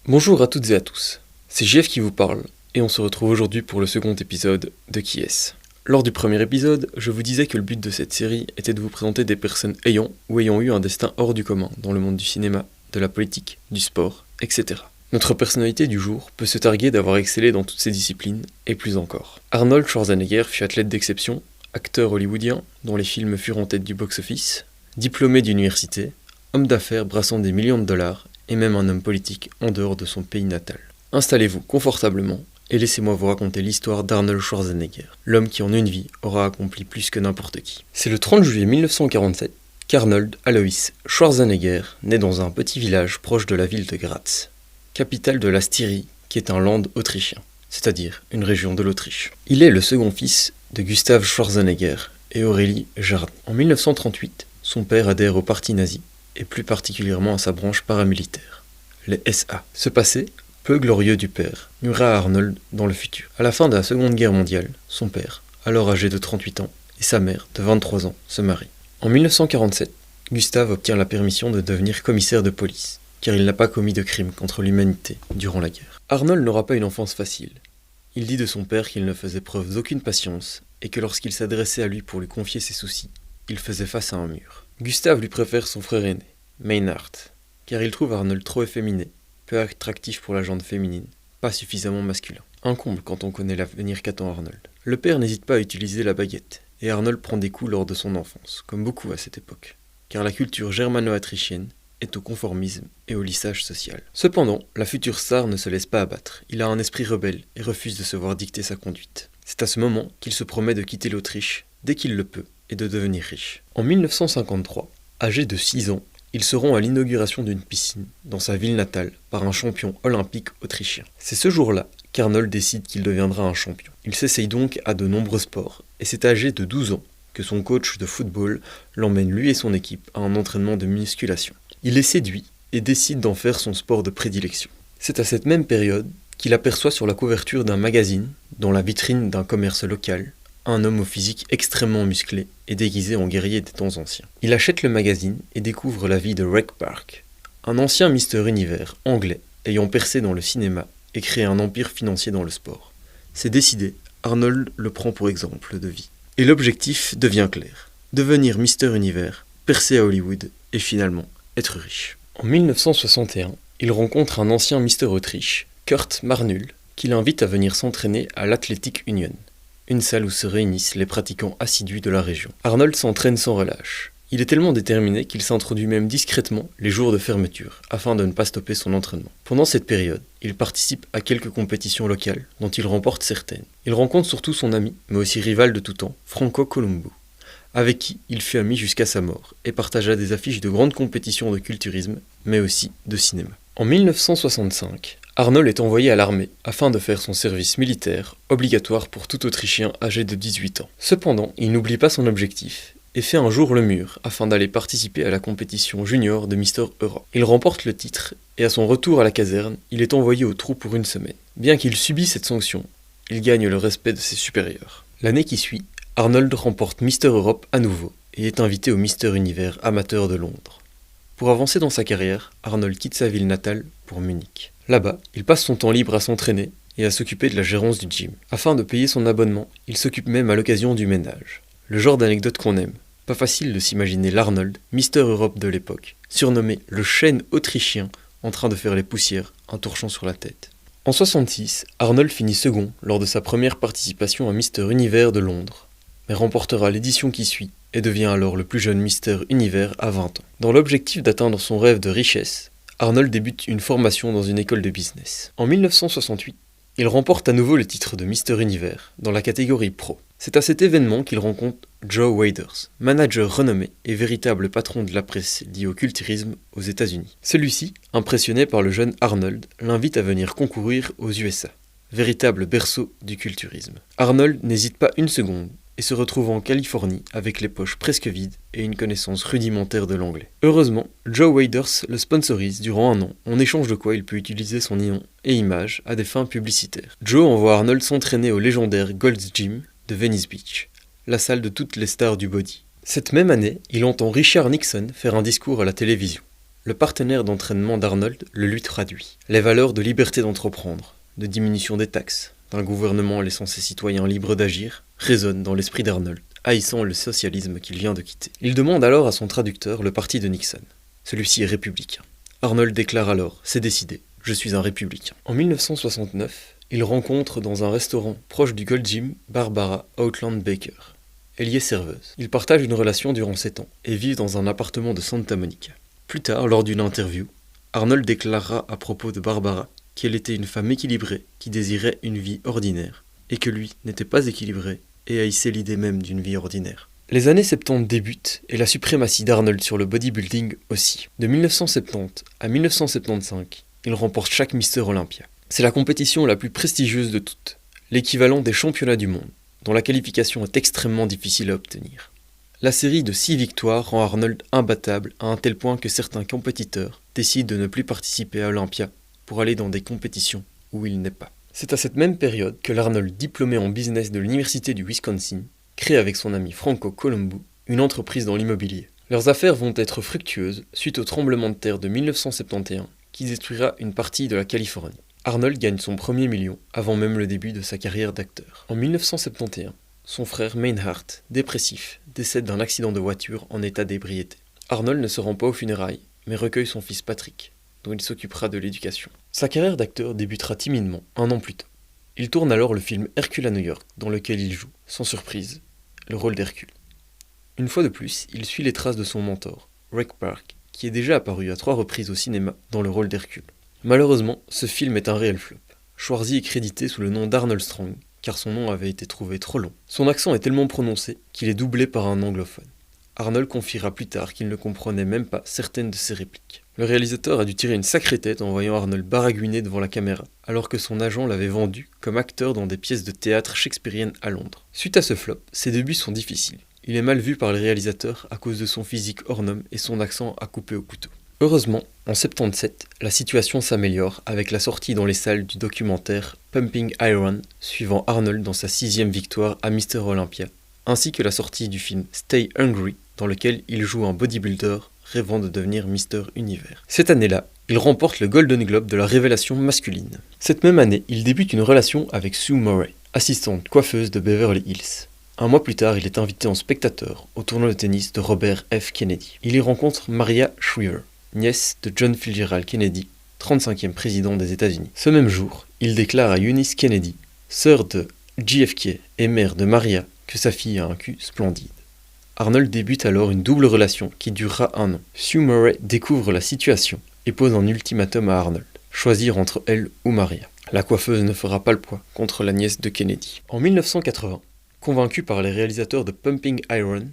Bonjour à toutes et à tous, c'est JF qui vous parle, et on se retrouve aujourd'hui pour le second épisode de Qui est-ce. Lors du premier épisode, je vous disais que le but de cette série était de vous présenter des personnes ayant ou ayant eu un destin hors du commun dans le monde du cinéma, de la politique, du sport, etc. Notre personnalité du jour peut se targuer d'avoir excellé dans toutes ces disciplines, et plus encore. Arnold Schwarzenegger fut athlète d'exception, acteur hollywoodien dont les films furent en tête du box-office, diplômé d'université, homme d'affaires brassant des millions de dollars, et même un homme politique en dehors de son pays natal. Installez-vous confortablement et laissez-moi vous raconter l'histoire d'Arnold Schwarzenegger, l'homme qui en une vie aura accompli plus que n'importe qui. C'est le 30 juillet 1947 qu'Arnold Alois Schwarzenegger naît dans un petit village proche de la ville de Graz, capitale de la Styrie, qui est un land autrichien, c'est-à-dire une région de l'Autriche. Il est le second fils de Gustav Schwarzenegger et Aurélie Jardin. En 1938, son père adhère au parti nazi, et plus particulièrement à sa branche paramilitaire, les SA. Ce passé, peu glorieux du père, nuira Arnold dans le futur. À la fin de la Seconde Guerre mondiale, son père, alors âgé de 38 ans, et sa mère, de 23 ans, se marient. En 1947, Gustave obtient la permission de devenir commissaire de police, car il n'a pas commis de crime contre l'humanité durant la guerre. Arnold n'aura pas une enfance facile. Il dit de son père qu'il ne faisait preuve d'aucune patience, et que lorsqu'il s'adressait à lui pour lui confier ses soucis, il faisait face à un mur. Gustave lui préfère son frère aîné, Meinhard, car il trouve Arnold trop efféminé, peu attractif pour la gente féminine, pas suffisamment masculin. Un comble quand on connaît l'avenir qu'attend Arnold. Le père n'hésite pas à utiliser la baguette, et Arnold prend des coups lors de son enfance, comme beaucoup à cette époque, car la culture germano-autrichienne est au conformisme et au lissage social. Cependant, la future star ne se laisse pas abattre, il a un esprit rebelle et refuse de se voir dicter sa conduite. C'est à ce moment qu'il se promet de quitter l'Autriche, dès qu'il le peut, et de devenir riche. En 1953, âgé de 6 ans, il se rend à l'inauguration d'une piscine dans sa ville natale par un champion olympique autrichien. C'est ce jour-là qu'Arnold décide qu'il deviendra un champion. Il s'essaye donc à de nombreux sports, et c'est âgé de 12 ans que son coach de football l'emmène lui et son équipe à un entraînement de musculation. Il est séduit et décide d'en faire son sport de prédilection. C'est à cette même période qu'il aperçoit sur la couverture d'un magazine, dans la vitrine d'un commerce local, un homme au physique extrêmement musclé et déguisé en guerrier des temps anciens. Il achète le magazine et découvre la vie de Ray Park, un ancien Mister Univers anglais ayant percé dans le cinéma et créé un empire financier dans le sport. C'est décidé, Arnold le prend pour exemple de vie. Et l'objectif devient clair, devenir Mister Univers, percer à Hollywood et finalement être riche. En 1961, il rencontre un ancien Mister Autriche, Kurt Marnul, qui l'invite à venir s'entraîner à l'Athletic Union, une salle où se réunissent les pratiquants assidus de la région. Arnold s'entraîne sans relâche. Il est tellement déterminé qu'il s'introduit même discrètement les jours de fermeture, afin de ne pas stopper son entraînement. Pendant cette période, il participe à quelques compétitions locales, dont il remporte certaines. Il rencontre surtout son ami, mais aussi rival de tout temps, Franco Columbu, avec qui il fut ami jusqu'à sa mort, et partagea des affiches de grandes compétitions de culturisme, mais aussi de cinéma. En 1965, Arnold est envoyé à l'armée afin de faire son service militaire, obligatoire pour tout Autrichien âgé de 18 ans. Cependant, il n'oublie pas son objectif et fait un jour le mur afin d'aller participer à la compétition junior de Mister Europe. Il remporte le titre et à son retour à la caserne, il est envoyé au trou pour une semaine. Bien qu'il subisse cette sanction, il gagne le respect de ses supérieurs. L'année qui suit, Arnold remporte Mister Europe à nouveau et est invité au Mister Univers amateur de Londres. Pour avancer dans sa carrière, Arnold quitte sa ville natale pour Munich. Là-bas, il passe son temps libre à s'entraîner et à s'occuper de la gérance du gym. Afin de payer son abonnement, il s'occupe même à l'occasion du ménage. Le genre d'anecdote qu'on aime. Pas facile de s'imaginer l'Arnold, Mister Europe de l'époque, surnommé le chêne autrichien, en train de faire les poussières, un torchon sur la tête. En 1966, Arnold finit second lors de sa première participation à Mister Univers de Londres, mais remportera l'édition qui suit et devient alors le plus jeune Mister Univers à 20 ans. Dans l'objectif d'atteindre son rêve de richesse, Arnold débute une formation dans une école de business. En 1968, il remporte à nouveau le titre de Mister Univers dans la catégorie Pro. C'est à cet événement qu'il rencontre Joe Waders, manager renommé et véritable patron de la presse liée au culturisme aux États-Unis. Celui-ci, impressionné par le jeune Arnold, l'invite à venir concourir aux USA, véritable berceau du culturisme. Arnold n'hésite pas une seconde et se retrouve en Californie avec les poches presque vides et une connaissance rudimentaire de l'anglais. Heureusement, Joe Waders le sponsorise durant un an, en échange de quoi il peut utiliser son nom et image à des fins publicitaires. Joe envoie Arnold s'entraîner au légendaire Gold's Gym de Venice Beach, la salle de toutes les stars du body. Cette même année, il entend Richard Nixon faire un discours à la télévision. le partenaire d'entraînement d'Arnold le lui traduit. Les valeurs de liberté d'entreprendre, de diminution des taxes, d'un gouvernement laissant ses citoyens libres d'agir, résonnent dans l'esprit d'Arnold, haïssant le socialisme qu'il vient de quitter. Il demande alors à son traducteur le parti de Nixon. Celui-ci est républicain. Arnold déclare alors « C'est décidé, je suis un républicain ». En 1969, il rencontre dans un restaurant proche du Gold Gym Barbara Outland Baker. Elle y est serveuse. Ils partagent une relation durant 7 ans et vivent dans un appartement de Santa Monica. Plus tard, lors d'une interview, Arnold déclarera à propos de Barbara qu'elle était une femme équilibrée qui désirait une vie ordinaire et que lui n'était pas équilibré et haïssait l'idée même d'une vie ordinaire. Les années 70 débutent et la suprématie d'Arnold sur le bodybuilding aussi. De 1970 à 1975, il remporte chaque Mister Olympia. C'est la compétition la plus prestigieuse de toutes, l'équivalent des championnats du monde, dont la qualification est extrêmement difficile à obtenir. La série de 6 victoires rend Arnold imbattable à un tel point que certains compétiteurs décident de ne plus participer à Olympia pour aller dans des compétitions où il n'est pas. C'est à cette même période que l'Arnold, diplômé en business de l'université du Wisconsin, crée avec son ami Franco Colombo une entreprise dans l'immobilier. Leurs affaires vont être fructueuses suite au tremblement de terre de 1971 qui détruira une partie de la Californie. Arnold gagne son premier million avant même le début de sa carrière d'acteur. En 1971, son frère Meinhard, dépressif, décède d'un accident de voiture en état d'ébriété. Arnold ne se rend pas aux funérailles, mais recueille son fils Patrick, dont il s'occupera de l'éducation. Sa carrière d'acteur débutera timidement, 1 an plus tôt. Il tourne alors le film Hercule à New York, dans lequel il joue, sans surprise, le rôle d'Hercule. Une fois de plus, il suit les traces de son mentor, Ray Park, qui est déjà apparu à 3 reprises au cinéma dans le rôle d'Hercule. Malheureusement, ce film est un réel flop. Schwarzy est crédité sous le nom d'Arnold Strong, car son nom avait été trouvé trop long. Son accent est tellement prononcé qu'il est doublé par un anglophone. Arnold confiera plus tard qu'il ne comprenait même pas certaines de ses répliques. Le réalisateur a dû tirer une sacrée tête en voyant Arnold baragouiner devant la caméra, alors que son agent l'avait vendu comme acteur dans des pièces de théâtre shakespeariennes à Londres. Suite à ce flop, ses débuts sont difficiles. Il est mal vu par le réalisateur à cause de son physique hors norme et son accent à couper au couteau. Heureusement, en 1977, la situation s'améliore avec la sortie dans les salles du documentaire Pumping Iron, suivant Arnold dans sa 6e victoire à Mister Olympia, ainsi que la sortie du film Stay Hungry, dans lequel il joue un bodybuilder rêvant de devenir Mister Univers. Cette année-là, il remporte le Golden Globe de la révélation masculine. Cette même année, il débute une relation avec Sue Murray, assistante coiffeuse de Beverly Hills. 1 mois plus tard, il est invité en spectateur au tournoi de tennis de Robert F. Kennedy. Il y rencontre Maria Shriver, nièce de John Fitzgerald Kennedy, 35e président des États-Unis. Ce même jour, il déclare à Eunice Kennedy, sœur de JFK et mère de Maria, que sa fille a un cul splendide. Arnold débute alors une double relation qui durera 1 an. Sue Murray découvre la situation et pose un ultimatum à Arnold, choisir entre elle ou Maria. La coiffeuse ne fera pas le poids contre la nièce de Kennedy. En 1980, convaincu par les réalisateurs de Pumping Iron,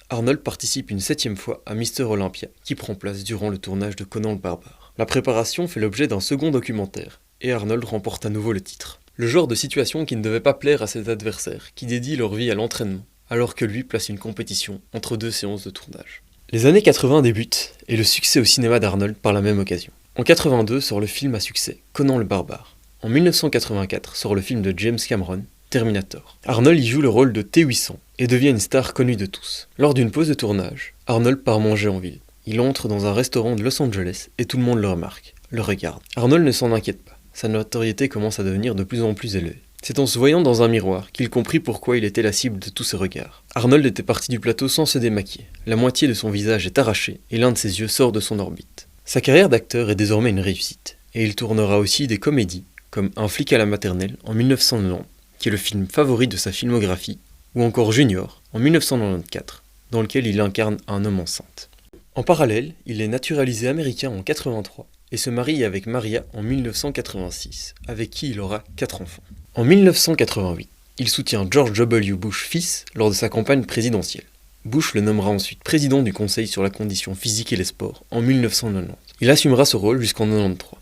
Arnold participe une 7e fois à Mister Olympia, qui prend place durant le tournage de Conan le Barbare. La préparation fait l'objet d'un second documentaire, et Arnold remporte à nouveau le titre. Le genre de situation qui ne devait pas plaire à ses adversaires, qui dédient leur vie à l'entraînement, alors que lui place une compétition entre 2 séances de tournage. Les années 80 débutent, et le succès au cinéma d'Arnold par la même occasion. En 82 sort le film à succès, Conan le Barbare. En 1984 sort le film de James Cameron, Terminator. Arnold y joue le rôle de T-800 et devient une star connue de tous. Lors d'une pause de tournage, Arnold part manger en ville. Il entre dans un restaurant de Los Angeles et tout le monde le remarque, le regarde. Arnold ne s'en inquiète pas, sa notoriété commence à devenir de plus en plus élevée. C'est en se voyant dans un miroir qu'il comprit pourquoi il était la cible de tous ces regards. Arnold était parti du plateau sans se démaquiller. La moitié de son visage est arraché et l'un de ses yeux sort de son orbite. Sa carrière d'acteur est désormais une réussite, et il tournera aussi des comédies, comme Un flic à la maternelle en 1990, qui est le film favori de sa filmographie, ou encore Junior en 1994, dans lequel il incarne un homme enceinte. En parallèle, il est naturalisé américain en 1983 et se marie avec Maria en 1986, avec qui il aura 4 enfants. En 1988, il soutient George W. Bush fils lors de sa campagne présidentielle. Bush le nommera ensuite président du Conseil sur la condition physique et les sports en 1990. Il assumera ce rôle jusqu'en 1993.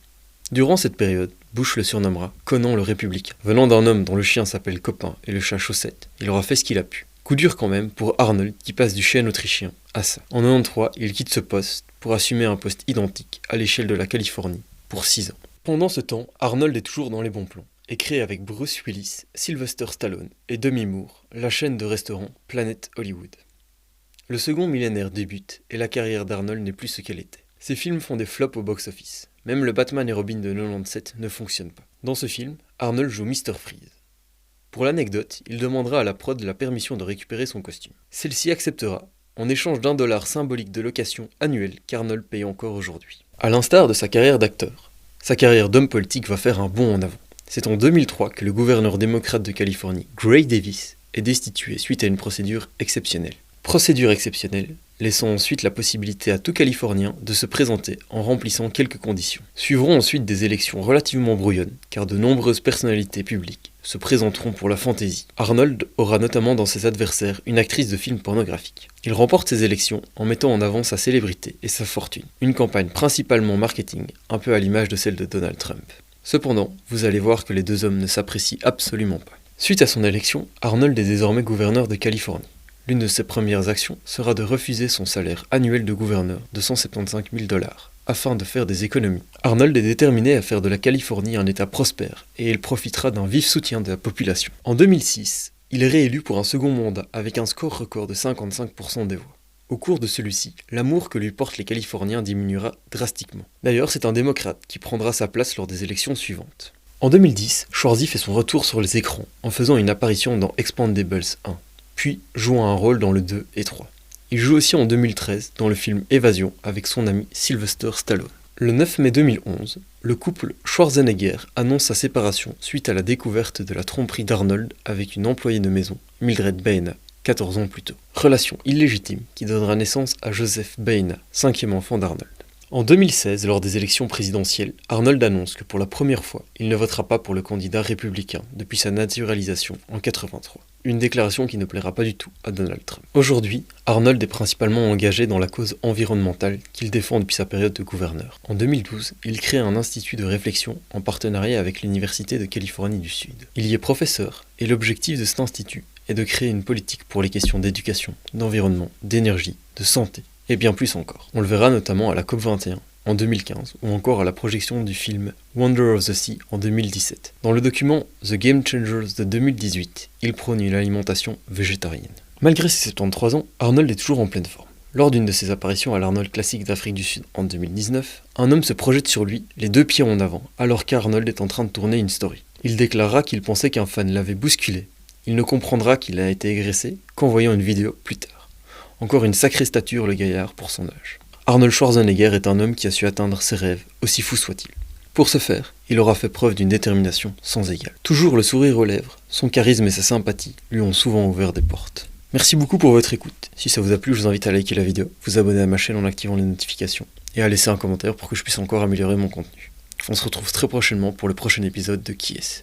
Durant cette période, Bush le surnommera Conan le Républicain. Venant d'un homme dont le chien s'appelle Copain et le chat Chaussette, il aura fait ce qu'il a pu. Coup dur quand même pour Arnold qui passe du chêne autrichien à ça. En 1993, il quitte ce poste pour assumer un poste identique à l'échelle de la Californie pour 6 ans. Pendant ce temps, Arnold est toujours dans les bons plans et crée avec Bruce Willis, Sylvester Stallone et Demi Moore la chaîne de restaurants Planet Hollywood. Le second millénaire débute et la carrière d'Arnold n'est plus ce qu'elle était. Ces films font des flops au box-office. Même le Batman et Robin de 97 ne fonctionne pas. Dans ce film, Arnold joue Mr. Freeze. Pour l'anecdote, il demandera à la prod la permission de récupérer son costume. Celle-ci acceptera, en échange d'$1 symbolique de location annuelle qu'Arnold paye encore aujourd'hui. À l'instar de sa carrière d'acteur, sa carrière d'homme politique va faire un bond en avant. C'est en 2003 que le gouverneur démocrate de Californie, Gray Davis, est destitué suite à une procédure exceptionnelle. Procédure exceptionnelle, laissant ensuite la possibilité à tout Californien de se présenter en remplissant quelques conditions. Suivront ensuite des élections relativement brouillonnes, car de nombreuses personnalités publiques se présenteront pour la fantaisie. Arnold aura notamment dans ses adversaires une actrice de films pornographiques. Il remporte ces élections en mettant en avant sa célébrité et sa fortune. Une campagne principalement marketing, un peu à l'image de celle de Donald Trump. Cependant, vous allez voir que les deux hommes ne s'apprécient absolument pas. Suite à son élection, Arnold est désormais gouverneur de Californie. L'une de ses premières actions sera de refuser son salaire annuel de gouverneur de $175 000 afin de faire des économies. Arnold est déterminé à faire de la Californie un État prospère et il profitera d'un vif soutien de la population. En 2006, il est réélu pour un second mandat avec un score record de 55% des voix. Au cours de celui-ci, l'amour que lui portent les Californiens diminuera drastiquement. D'ailleurs, c'est un démocrate qui prendra sa place lors des élections suivantes. En 2010, Schwarzy fait son retour sur les écrans en faisant une apparition dans Expendables 1, puis jouant un rôle dans le 2 et 3. Il joue aussi en 2013 dans le film Évasion avec son ami Sylvester Stallone. Le 9 mai 2011, le couple Schwarzenegger annonce sa séparation suite à la découverte de la tromperie d'Arnold avec une employée de maison, Mildred Baena, 14 ans plus tôt. Relation illégitime qui donnera naissance à Joseph Baena, 5e enfant d'Arnold. En 2016, lors des élections présidentielles, Arnold annonce que pour la première fois, il ne votera pas pour le candidat républicain depuis sa naturalisation en 1983. Une déclaration qui ne plaira pas du tout à Donald Trump. Aujourd'hui, Arnold est principalement engagé dans la cause environnementale qu'il défend depuis sa période de gouverneur. En 2012, il crée un institut de réflexion en partenariat avec l'Université de Californie du Sud. Il y est professeur et l'objectif de cet institut est de créer une politique pour les questions d'éducation, d'environnement, d'énergie, de santé et bien plus encore. On le verra notamment à la COP21 en 2015 ou encore à la projection du film Wonder of the Sea en 2017. Dans le document The Game Changers de 2018, il prône une alimentation végétarienne. Malgré ses 73 ans, Arnold est toujours en pleine forme. Lors d'une de ses apparitions à l'Arnold Classic d'Afrique du Sud en 2019, un homme se projette sur lui, les deux pieds en avant, alors qu'Arnold est en train de tourner une story. Il déclarera qu'il pensait qu'un fan l'avait bousculé. Il ne comprendra qu'il a été agressé qu'en voyant une vidéo plus tard. Encore une sacrée stature le gaillard pour son âge. Arnold Schwarzenegger est un homme qui a su atteindre ses rêves, aussi fou soit-il. Pour ce faire, il aura fait preuve d'une détermination sans égale. Toujours le sourire aux lèvres, son charisme et sa sympathie lui ont souvent ouvert des portes. Merci beaucoup pour votre écoute. Si ça vous a plu, je vous invite à liker la vidéo, vous abonner à ma chaîne en activant les notifications et à laisser un commentaire pour que je puisse encore améliorer mon contenu. On se retrouve très prochainement pour le prochain épisode de Qui est-ce ?